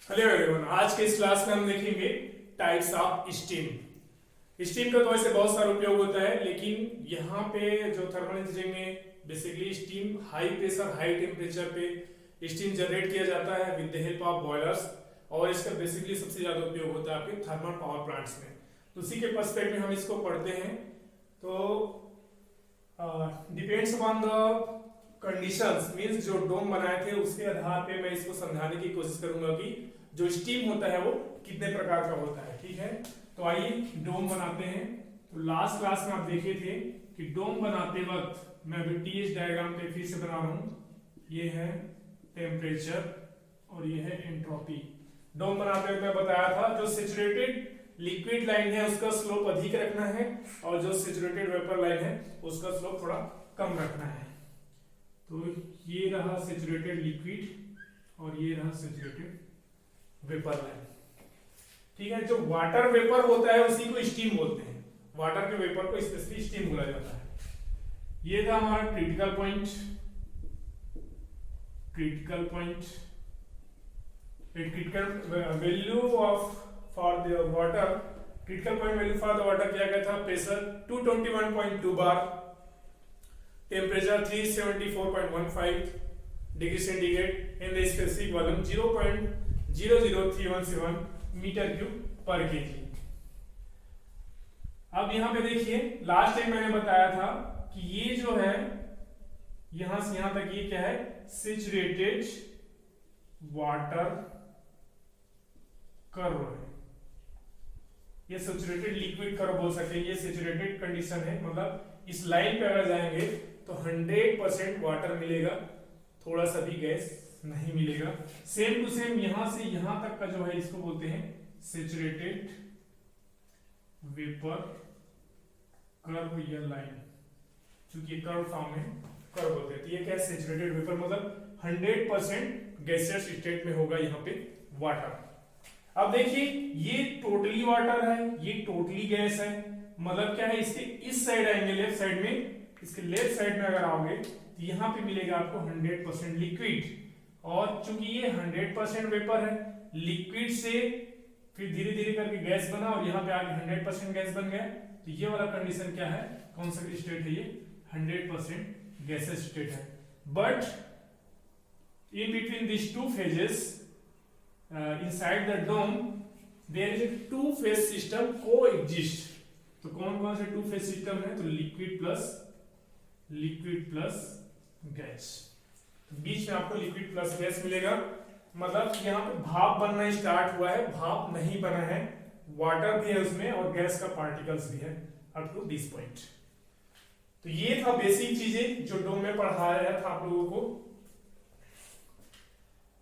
Hello everyone, आज के इस क्लास में हम देखेंगे टाइप्स ऑफ स्टीम। स्टीम का तो वैसे बहुत सारा उपयोग होता है, लेकिन यहाँ पे जो थर्मल इंजीनियरिंग में basically steam high pressure high temperature पे स्टीम जनरेट किया जाता है with the help of boilers, और इसका बेसिकली सबसे ज्यादा उपयोग होता है आपके थर्मल पावर प्लांट्स में। तो उसी के पर्सपेक्टिव में हम इसको पढ़ते हैं। तो depends upon the conditions, means जो डोम बनाए थे उसके आधार पे मैं इसको समझाने की कोशिश करूंगा कि जो स्टीम होता है वो कितने प्रकार का होता है। ठीक है, तो आइए डोम बनाते हैं। तो लास्ट क्लास में आप देखे थे कि डोम बनाते वक्त मैं अभी टीएच डायग्राम पे फिर से बना रहा हूं। ये है टेम्परेचर और ये है एंट्रोपी। डोम बनाते वक्त मैं बताया था जो सैचुरेटेड लिक्विड लाइन है उसका स्लोप अधिक रखना है, और जो सैचुरेटेड वेपर लाइन है उसका स्लोप थोड़ा कम रखना है। तो ये रहा सैचुरेटेड लिक्विड और ये रहा सैचुरेटेड वेपर लाइन। ठीक है, जो वाटर वेपर होता है उसी को स्टीम बोलते हैं। वाटर के वेपर को स्पेशली स्टीम बोला जाता है। ये था हमारा critical point. Critical value of for the water, critical point value for the water किया गया था pressure 221.2 bar, temperature 374.15 degree centigrade in the specific volume 0.00317 metre cube पर केजी। अब यहां पे देखिए, लास्ट टाइम मैंने बताया था कि ये जो है यहां से यहां तक ये क्या है, सैचुरेटेड वाटर कर्व है। ये सैचुरेटेड लिक्विड कर्व बोल सकते हैं। ये सैचुरेटेड कंडीशन है, मतलब इस लाइन पे अगर जाएंगे तो 100% वाटर मिलेगा, थोड़ा सा भी गैस नहीं मिलेगा। सेम टू सेम यहां से यहां तक का जो है इसको बोलते हैं सैचुरेटेड वेपर कर्व या लाइन, क्योंकि कर्व फॉर्म में कर्व होते हैं। तो ये क्या है, सैचुरेटेड वेपर, मतलब 100% गैसियस स्टेट में होगा यहाँ पे वाटर। अब देखिए, ये टोटली वाटर है, ये टोटली गैस है। मतलब क्या है, इसके इस साइड आएंगे लेफ्ट साइड में, इसके लेफ्ट साइड में अगर आओगे तो यहाँ पे मिलेगा आपको 100% लिक्विड, और चूंकि ये 100% वेपर है, लिक्विड से फिर धीरे धीरे करके गैस बना और यहाँ पे आगे 100% गैस बन गया। तो ये वाला कंडीशन क्या है, कौन सा स्टेट है, ये 100% गैसेस स्टेट है। But in between this two phases inside the dome there is a two phase system coexist। तो कौन कौन से टू फेज सिस्टम है, तो लिक्विड प्लस गैस। तो बीच में आपको लिक्विड प्लस गैस मिलेगा, मतलब यहाँ पे भाप बनना स्टार्ट हुआ है, भाप नहीं बना है, वाटर भी है उसमें और गैस का पार्टिकल्स भी है अप टू दिस पॉइंट। तो ये था बेसिक चीजें जो डोम में पढ़ाया था आप लोगों को।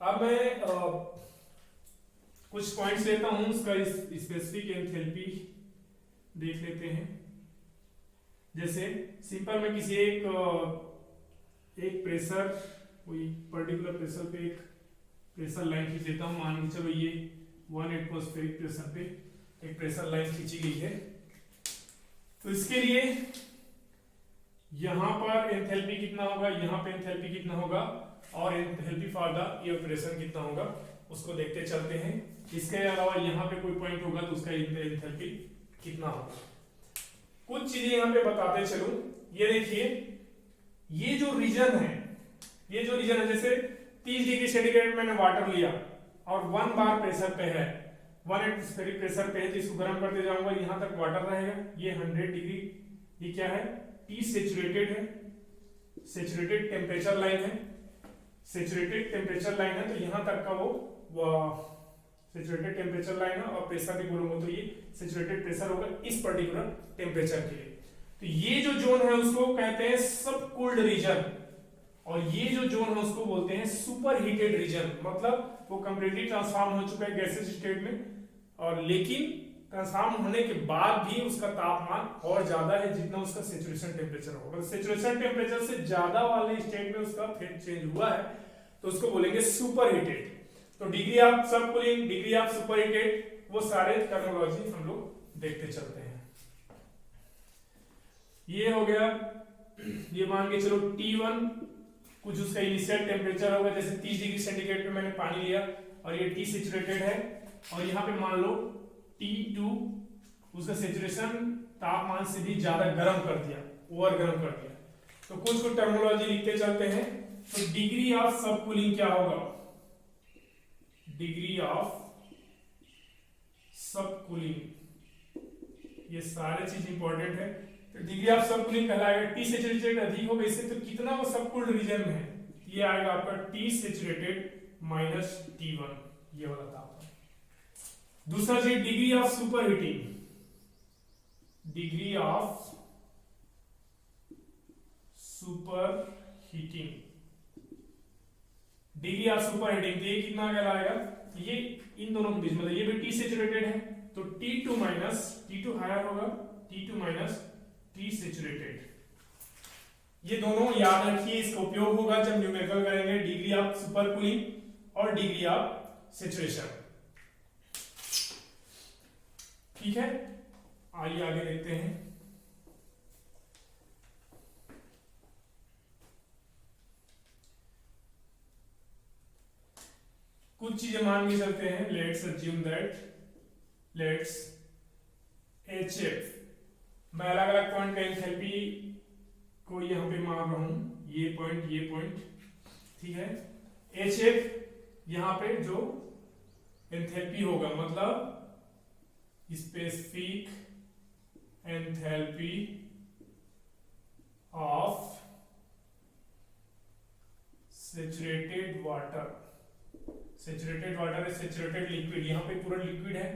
अब मैं कुछ पॉइंट्स लेता हूं, उसका स्पेसिफिक एंथैल्पी देख लेते हैं। जैसे सिंपल में किसी एक प्रेशर, कोई पर्टिकुलर प्रेशर पे एक प्रेशर लाइन खींच लेता हूं। मान के चलो ये 1 एटमॉस्फेरिक प्रेशर पे एक प्रेशर लाइन खींची गई है। तो इसके लिए यहां पर एंथैल्पी कितना होगा, यहां पे एंथैल्पी कितना होगा, और एंथैल्पी फॉर द इवेपोरेशन कितना होगा, उसको देखते चलते हैं। इसके अलावा यहाँ पे कोई पॉइंट होगा तो उसका एंथैल्पी कितना होगा, कुछ चीजें यहाँ पे बताते चलूं। ये देखिए, ये जो रीजन है, जैसे 30 डिग्री सेंटीग्रेड मैंने वाटर लिया और 1 बार प्रेशर पे है, 1 एटमॉस्फेरिक प्रेशर पे है, तो इसको गर्म करते जाऊंगा, यहां तक वाटर रहेगा। ये 100 डिग्री, ये क्या है, टी सैचुरेटेड है, सैचुरेटेड टेम्परेचर लाइन है, सैचुरेटेड टेम्परेचर लाइन है। तो यहां तक का वो सैचुरेटेड टेम्परेचर लाइन है, और प्रेशर भी बोलूंगा तो ये सैचुरेटेड प्रेशर होगा इस पर्टिकुलर टेम्परेचर के लिए। तो ये जो जोन है उसको कहते हैं सब कूल्ड रीजन, और ये जो जोन है उसको बोलते हैं सुपर हीटेड रीजन। मतलब वो कंप्लीटली ट्रांसफॉर्म हो चुका है गैसेस स्टेट में, और लेकिन ट्रांसफॉर्म होने के बाद भी उसका तापमान और ज्यादा है जितना उसका सैचुरेशन टेम्परेचर होगा। सैचुरेशन टेम्परेचर से ज्यादा वाले स्टेट में उसका फेज चेंज हुआ है, तो उसको बोलेंगे सुपर हीटेड। तो डिग्री ऑफ सब cooling, degree of super heated, वो सारे टर्मिनोलॉजी हम लोग देखते चलते हैं। ये हो गया, ये मान के चलो T1 कुछ उसका इनिशियल टेम्परेचर होगा, जैसे 30 डिग्री सेंटीग्रेड पे मैंने पानी लिया और ये T सैचुरेटेड है, और यहाँ पे मान लो T2 उसका सैचुरेशन तापमान से भी ज्यादा गर्म कर दिया, ओवर गर्म कर दिया। तो कुछ टर्मिनोलॉजी लिखते चलते हैं। तो डिग्री ऑफ सब कूलिंग क्या होगा, डिग्री ऑफ सब कूलिंग, ये सारे चीज इंपॉर्टेंट है। तो डिग्री ऑफ सब कूलिंग कहलाएगा टी सैचुरेटेड अधिक होगा इससे, तो कितना वो सब कूल्ड रीजन में है, ये आएगा आपका टी सैचुरेटेड माइनस T1, ये वाला तापमान। दूसरा चीज degree of super heating, degree of super heating, degree of super heating, तो ये कितना कहलाएगा, ये इन दोनों के बीच, मतलब ये भी टी सैचुरेटेड है तो T2 माइनस, T2 हायर होगा, T2 माइनस टी सैचुरेटेड। ये दोनों याद रखिए, इसका उपयोग होगा जब न्यूमेरिकल करेंगे, डिग्री ऑफ सुपर कूलिंग और डिग्री ऑफ सैचुरेशन। ठीक है, आइए आगे देखते हैं। कुछ चीजें मान भी सकते हैं, let's assume that, let's HF, मैं अलग अलग पॉइंट का एंथैल्पी को यहाँ पे मान रहा हूं, ये पॉइंट, ठीक है। HF यहाँ पे जो एंथैल्पी होगा, मतलब specific enthalpy of saturated water, saturated water है सैचुरेटेड लिक्विड, यहाँ पे पूरा लिक्विड है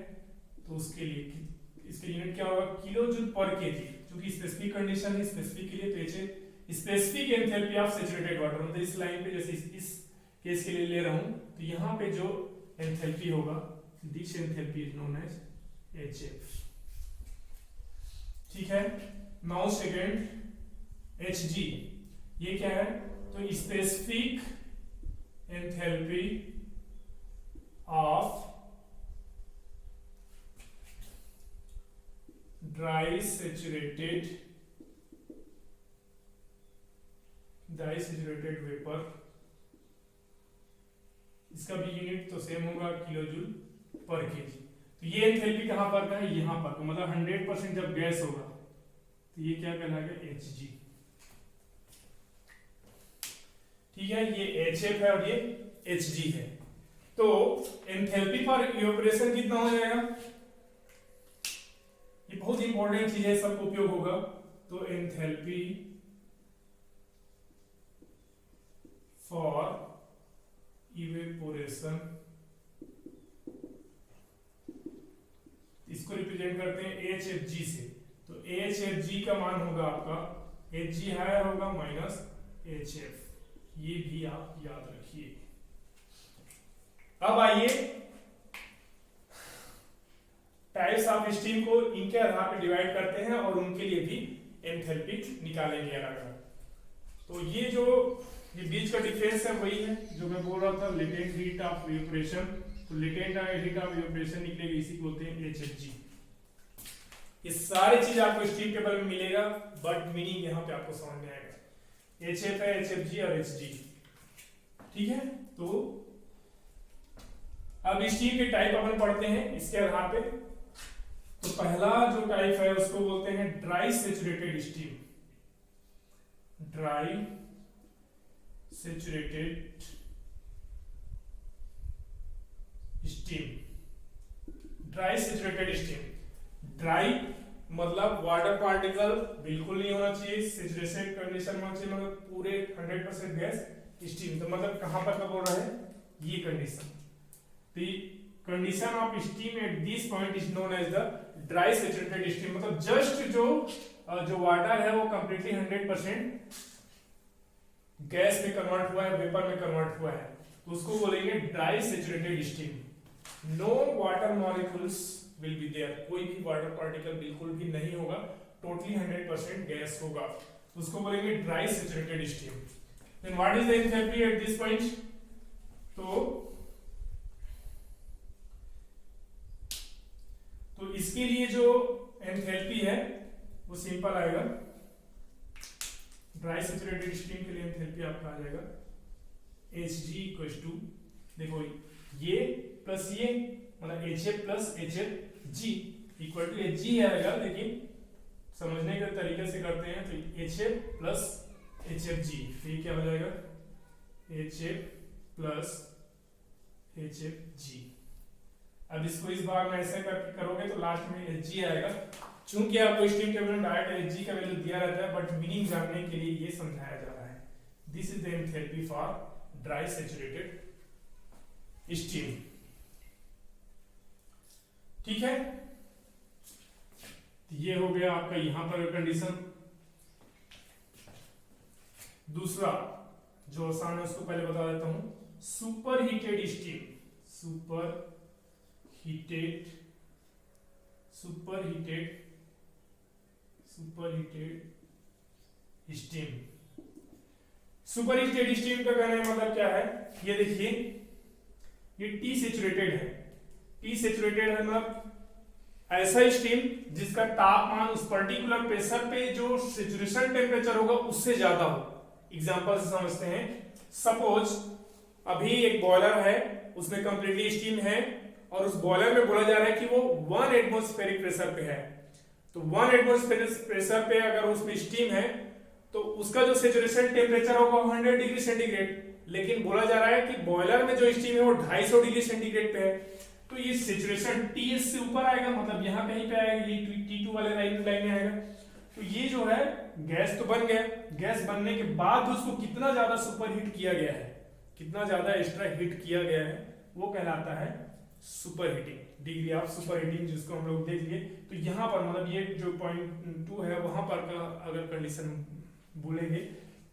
तो उसके लिए इसका यूनिट क्या होगा, किलो जूल पर केजी, क्योंकि स्पेसिफिक कंडीशन है, स्पेसिफिक के लिए तो HF specific enthalpy of saturated water, मतलब इस लाइन पे जैसे इस केस के लिए ले रहा हूं, तो यहाँ पे जो एंथैल्पी होगा, this enthalpy is known as HF। ठीक है, नाउ सेकंड Hg, ये क्या है, तो specific enthalpy of dry saturated vapour, इसका भी यूनिट तो सेम होगा, किलो जूल पर केजी। तो ये एंथैल्पी कहां पर का है, यहां पर, तो मतलब 100% जब गैस होगा तो ये क्या कहलाएगा, Hg। ठीक है, ये HF है और ये Hg है। तो एंथैल्पी फॉर इवेपोरेशन कितना हो जाएगा, ये बहुत इंपॉर्टेंट चीज है, सबको उपयोग होगा। तो एंथैल्पी फॉर इवेपोरेशन, इसको रिप्रेजेंट करते हैं HFG से, तो HFG का मान होगा आपका, Hg हायर होगा माइनस HF, ये भी आप याद रखिए। अब आइए टाइप्स ऑफ स्टीम को इनके आधार पर डिवाइड करते हैं और उनके लिए भी एंथैल्पी निकालेंगे अलग अलग। तो ये बीच का डिफरेंस है, वही है जो मैं बोल रहा था, लेटेंट हीट ऑफ इवेपोरेशन। तो लेटेंट हीट ऑफ इवेपोरेशन निकलेगी, इसी को बोलते हैं HFG। ये सारी चीज आपको स्टीम टेबल में मिलेगा, बट मीनिंग यहाँ पे आपको समझ में आएगा। HF है, HFG और Hg। ठीक है, तो अब स्टीम के टाइप अपन पढ़ते हैं इसके आधार पे। तो पहला जो टाइप है उसको बोलते हैं dry saturated steam, dry saturated steam, dry saturated steam. Dry मतलब वाटर पार्टिकल बिल्कुल नहीं होना चाहिए, सैचुरेशन कंडीशन में होना चाहिए, मतलब पूरे 100% गैस स्टीम। तो मतलब कहां पर का बोल रहा है, ये condition. The condition of steam at this point is known as the dry saturated steam, मतलब जस्ट जो वाटर है वो completely 100% गैस में कन्वर्ट हुआ है, वेपर में कन्वर्ट हुआ है, तो उसको बोलेंगे dry saturated steam. No water molecules will be there, कोई भी वाटर पार्टिकल बिल्कुल भी नहीं होगा, टोटली 100% गैस होगा, तो उसको बोलेंगे dry saturated steam. Then what is the enthalpy at this point, तो इसके लिए जो एंथैल्पी है वो सिंपल आएगा, ड्राई सैचुरेटेड स्टीम के लिए एंथैल्पी आपका आ जाएगा देखो ये प्लस ये मतलब HF plus HFG equal to HG आएगा, लेकिन समझने के तरीके से करते हैं तो HF प्लस HFG, तो ये क्या हो जाएगा HF प्लस HFG। अब इसको इस बार में ऐसे करोगे तो लास्ट में Hg आएगा। चूंकि आपको स्टीम टेबल में डायरेक्ट Hg का वैल्यू दिया रहता है, बट मीनिंग जानने के लिए ये समझाया जा रहा है। This is the enthalpy for dry saturated steam. ठीक है, ये हो गया आपका यहां पर कंडीशन। दूसरा जो आसान है उसको पहले बता देता हूं, super heated steam. Super heated steam का कहने का मतलब क्या है, ये देखिए ये टी सेचुरेटेड है। टी सेचुरेटेड है मतलब ऐसा स्टीम जिसका तापमान उस पर्टिकुलर प्रेशर पे जो सेचुरेशन टेम्परेचर होगा उससे ज्यादा हो। एग्जांपल से समझते हैं, सपोज अभी एक बॉयलर है, उसमें कंप्लीटली स्टीम है और उस बॉयलर में बोला जा रहा है कि वो 1 एटमॉस्फेरिक प्रेशर पे है। तो 1 एटमॉस्फेरिक प्रेशर पे अगर उसमें स्टीम है तो उसका जो सेचुरेशन टेम्परेचर होगा 100 डिग्री सेंटीग्रेड, लेकिन बोला जा रहा है कि बॉयलर में जो स्टीम है वो 250 डिग्री सेंटीग्रेड पे है। तो ये सेचुरेशन टीएस से ऊपर आएगा, मतलब यहाँ कहीं पे आएगा, ये T2 वाले लाइन में आएगा। तो ये जो है गैस तो बन गया, गैस बनने के बाद उसको कितना ज्यादा सुपर हीट किया गया है, कितना ज्यादा एक्स्ट्रा हीट किया गया है, वो कहलाता है super heating, degree of super heating, जिसको हम लोग देख लिए। तो यहाँ पर मतलब ये जो पॉइंट 2 है वहां पर का अगर कंडीशन बोलेंगे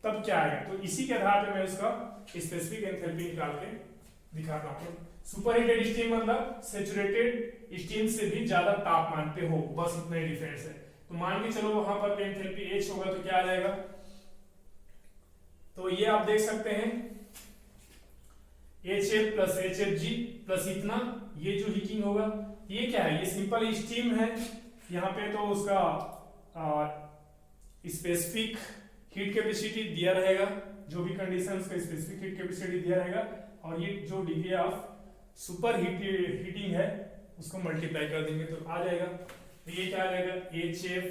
तब क्या आएगा, तो इसी के आधार पे मैं इसका स्पेसिफिक एंथैल्पी निकाल के दिखाता हूँ। सुपर हीटेड स्टीम मतलब सेचुरेटेड स्टीम से भी ज्यादा तापमान पे हो, बस इतना ही डिफरेंस है। तो मान के चलो वहां पर एंथैल्पी H होगा तो क्या आ जाएगा, तो ये आप देख सकते हैं HF प्लस HFG प्लस इतना, ये जो हीटिंग होगा ये क्या है, ये सिंपल स्टीम है। यहाँ पे तो उसका स्पेसिफिक हीट कैपेसिटी दिया रहेगा, जो भी कंडीशन उसका स्पेसिफिक हीट कैपेसिटी दिया रहेगा, और ये जो डिग्री ऑफ सुपर हीटिंग है उसको मल्टीप्लाई कर देंगे तो आ जाएगा। तो ये क्या आ जाएगा HF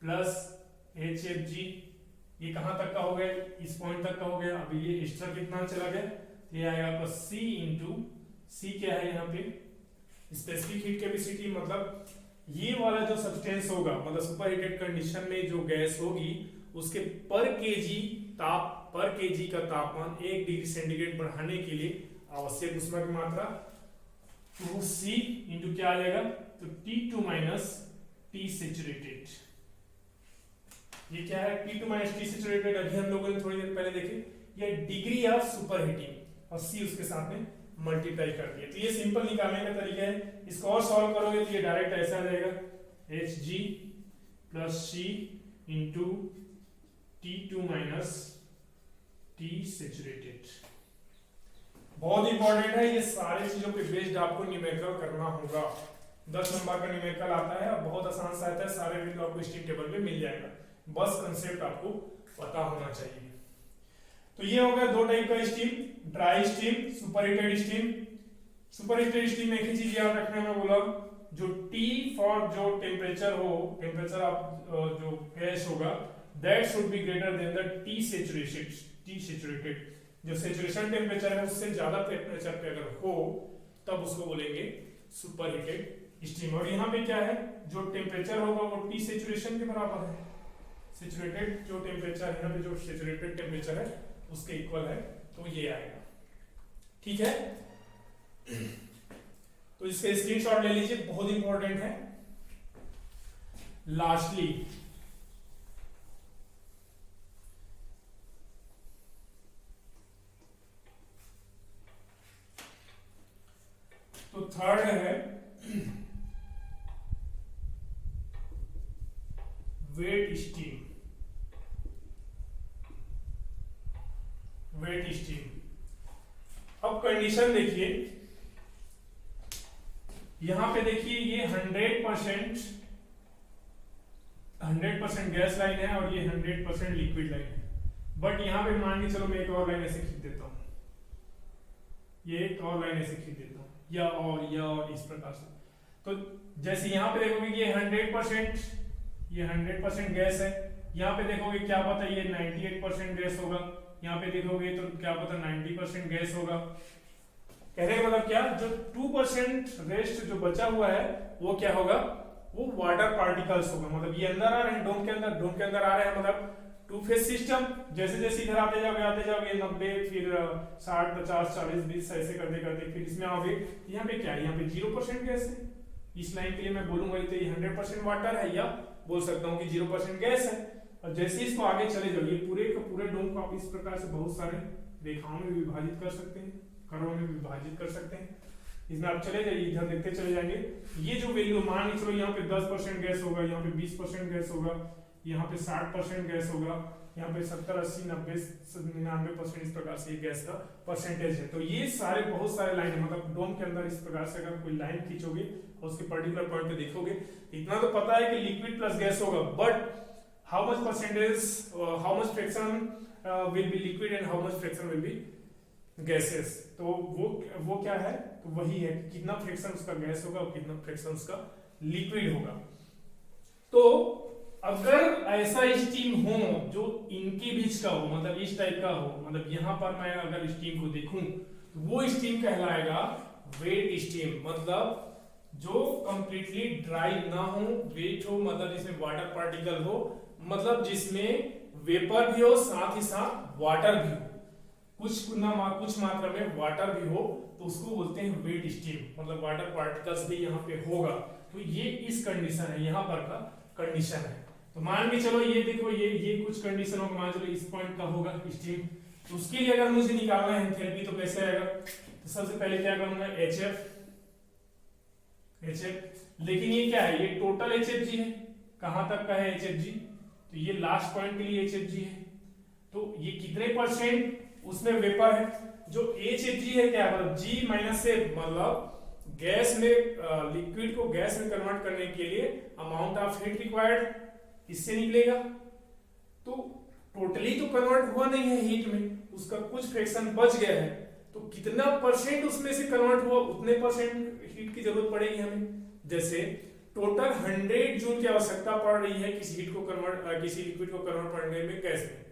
प्लस HFG, ये कहां तक का हो गया, इस पॉइंट तक का हो गया। अभी ये एक्स्ट्रा कितना चला गया, तो ये आएगा आपका C इंटू C क्या है यहाँ पे स्पेसिफिक हीट कैपेसिटी, मतलब ये वाला जो सब्सटेंस होगा, मतलब सुपर हीटेड कंडीशन में जो गैस होगी उसके पर केजी का तापमान 1 डिग्री सेंटीग्रेड बढ़ाने के लिए आवश्यक ऊष्मा की मात्रा 2C इंटू क्या आ जाएगा, तो T2 माइनस T सेचुरेटेड। ये क्या है T2 माइनस T सेचुरेटेड, अभी हम लोगों ने थोड़ी देर पहले देखे, ये डिग्री ऑफ सुपर हीटिंग और C उसके साथ में मल्टीप्लाई कर दिया। तो ये सिंपल निकालने का तरीका है, इसको और सॉल्व करोगे तो ये डायरेक्ट ऐसा आ जाएगा Hg plus C into T2 minus T saturated. बहुत इंपॉर्टेंट है, ये सारे चीजों पे बेस्ड आपको न्यूमेरिकल करना होगा। 10 नंबर का न्यूमेरिकल आता है, बहुत आसान सा आता है, सारे वैल्यू आपको स्टीम टेबल में मिल जाएगा, बस कंसेप्ट आपको पता होना चाहिए। तो ये हो गया 2 टाइप का steam, dry steam, super heated steam. Super heated steam में एक ही चीज याद रखना, मैं बोला जो T फॉर जो टेम्परेचर हो, टेम्परेचर ऑफ जो गैस होगा that should be greater than the T saturated. जो सेचुरेशन टेम्परेचर है उससे ज्यादा टेम्परेचर पे अगर हो तब उसको बोलेंगे सुपर हीटेड स्टीम। और यहाँ पे क्या है, जो टेम्परेचर होगा वो T सेचुरेशन के बराबर है, सेचुरेटेड जो टेम्परेचर है, यहाँ पे जो सेचुरेटेड टेम्परेचर है उसके इक्वल है, तो ये आएगा। ठीक है, तो इसका स्क्रीनशॉट ले लीजिए, बहुत इंपॉर्टेंट है। लास्टली तो थर्ड है वेट स्टीम। अब कंडीशन देखिए, यहां पे देखिए ये 100% गैस लाइन है और ये 100% लिक्विड लाइन है, बट यहां पे मान के चलो मैं एक और लाइन ऐसे खींच देता हूं, ये एक और लाइन ऐसे खींच देता हूँ, या और इस प्रकार से। तो जैसे यहाँ पे देखोगे कि ये 100% गैस है, यहाँ पे देखोगे क्या पता ये 98% गैस होगा, यहाँ पे देखोगे तो क्या पता 90% गैस होगा। कहने का मतलब क्या, जो 2% रेस्ट जो बचा हुआ है वो क्या होगा, वो वाटर पार्टिकल्स होगा। मतलब ये अंदर आ रहे हैं डोम के अंदर आ रहे हैं, मतलब टू फेज सिस्टम। जैसे जैसे इधर आते जाओगे 90, फिर 60, 50, 40, 20 ऐसे करते करते फिर इसमें आओगे। यहाँ पे क्या है, यहाँ पे 0% गैस है। इस लाइन के लिए मैं बोलूंगा तो ये 100% वाटर है, या बोल सकता हूँ कि 0% गैस है। और जैसे इसको आगे चले जाओगे पूरे का पूरे डोम को आप इस प्रकार से बहुत सारे रेखाओं में विभाजित कर सकते हैं, कर्वों में विभाजित कर सकते हैं। इसमें आप चले जाइए, इधर देखते चले जाएंगे। ये जो वैल्यू मान के चलो, यहाँ पे 10% गैस होगा, यहाँ पे 20% गैस होगा, यहाँ पे 60% गैस होगा, यहाँ पे 70, 80, 90, 99% इस प्रकार से ये गैस का परसेंटेज है। तो ये सारे बहुत सारे लाइन, मतलब डोम के अंदर इस प्रकार से अगर कोई लाइन खींचोगे और उसके पर्टिकुलर पॉइंट पे देखोगे, इतना तो पता है कि लिक्विड प्लस गैस होगा, but how much percentage, how much fraction will be liquid and how much fraction will be gases, तो वो क्या है, तो वही है कि कितना फ्रैक्शन उसका गैस होगा और कितना फ्रैक्शन उसका लिक्विड होगा। तो अगर ऐसा स्टीम हो जो इनके बीच का हो, मतलब इस टाइप का हो, मतलब यहां पर मैं अगर स्टीम को देखूं तो वो स्टीम कहलाएगा वेट स्टीम। मतलब जो कंप्लीटली ड्राई ना हो, वेट हो, मतलब जिसमें वाटर पार्टिकल हो, मतलब जिसमें वेपर भी हो साथ ही साथ वाटर भी हो, कुछ मात्रा में वाटर भी हो, तो उसको बोलते हैं वेट स्टीम। मतलब वाटर पार्टिकल्स भी यहाँ पे होगा। तो ये इस कंडीशन है, यहाँ पर का कंडीशन है। तो मान के चलो ये देखो, ये कुछ कंडीशन होगा, मान चलो इस पॉइंट का होगा स्टीम। तो उसके लिए अगर मुझे निकालना है एंथैल्पी तो कैसे आएगा, तो सबसे पहले क्या करूंगा, HF। लेकिन ये क्या है, ये टोटल HFG है, कहां तक का है HFG, तो ये लास्ट पॉइंट के लिए HFG है। तो ये कितने परसेंट उसमें वेपर है, जो HFG है क्या, मतलब G माइनस F, मतलब गैस में लिक्विड को गैस में कन्वर्ट करने के लिए अमाउंट ऑफ हीट रिक्वायर्ड, इससे निकलेगा। तो टोटली तो कन्वर्ट हुआ नहीं है हीट में, उसका कुछ फ्रैक्शन बच गया है, तो कितना परसेंट उसमें से कन्वर्ट हुआ, उतने परसेंट हीट की जरूरत पड़ेगी हमें। जैसे टोटल 100 जूल की आवश्यकता पड़ रही है किसी हीट को कन्वर्ट, किसी लिक्विड को कन्वर्ट करने में गैस में।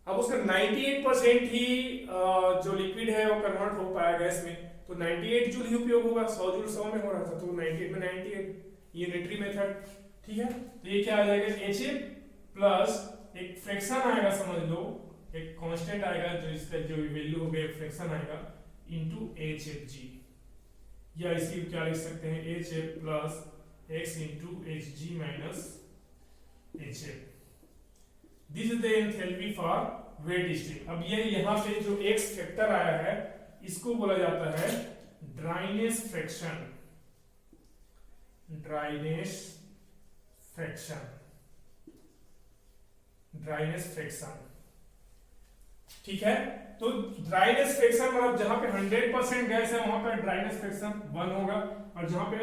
अब उसका 98% ही जो लिक्विड है वो कन्वर्ट हो पाया गैस में, तो 98 जूल ही उपयोग होगा। 100 जूल 100 में हो रहा था, तो 98 में 98, यूनिटरी मेथड। ठीक है, तो ये क्या आ जाएगा, HF प्लस एक फ्रैक्शन आएगा, समझ लो एक कांस्टेंट आएगा, जो इसका जो वैल्यू हो गया फ्रैक्शन आएगा, इनटू HFG, या इसी क्या लिख सकते हैं, HF plus x into Hg minus HF। This is the enthalpy for wait steam. अब ये यहाँ पे जो x फैक्टर आया है, इसको बोला जाता है ड्राइनेस फ्रैक्शन। ड्राइनेस फ्रैक्शन, ठीक है। तो ड्राइनेस फ्रैक्शन मतलब जहां पे 100% गैस है वहां पे ड्राइनेस फ्रैक्शन 1 होगा, और जहां पे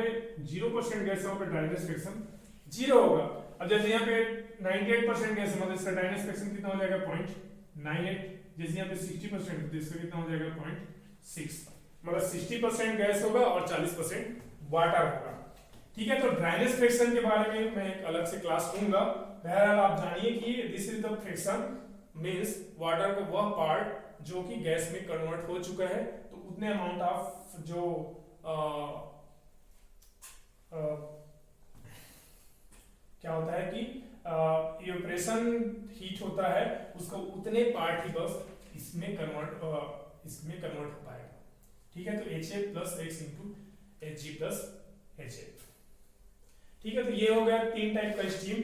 0% गैस है वहां पे ड्राइनेस फ्रैक्शन 0 होगा। अब जैसे यहाँ पे 98% गैस है, मतलब इसका ड्राइनेस फ्रैक्शन कितना हो जाएगा, 0.98। जैसे यहाँ पे 60% है तो इसका कितना हो जाएगा, 0.6। मतलब 60% गैस होगा और 40% वाटर होगा। ठीक है, तो ड्राइनेस फ्रैक्शन के बारे में मैं एक अलग से क्लास लूंगा। बहरहाल आप जानिए कि this is the fraction means water का वह पार्ट जो कि गैस में कन्वर्ट हो चुका है, तो उतने अमाउंट ऑफ जो क्या होता है कि इवेपोरेशन हीट होता है, उसका उतने पार्ट ही बस इसमें कन्वर्ट हो पाएगा। ठीक है, तो HF plus x into Hg plus HF। ठीक है, तो ये हो गया 3 टाइप का स्टीम।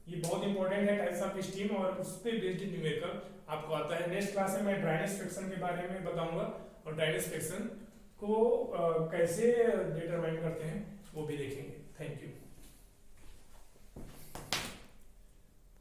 ये बहुत इंपॉर्टेंट है, टाइप्स ऑफ स्टीम, और उस पे बेस्ड न्यूमेरिकल आपको आता है। नेक्स्ट क्लास में मैं ड्राइनेस फ्रैक्शन के बारे में बताऊंगा, और ड्राइनेस फ्रैक्शन को कैसे डिटरमाइन करते हैं वो भी देखेंगे। Thank you.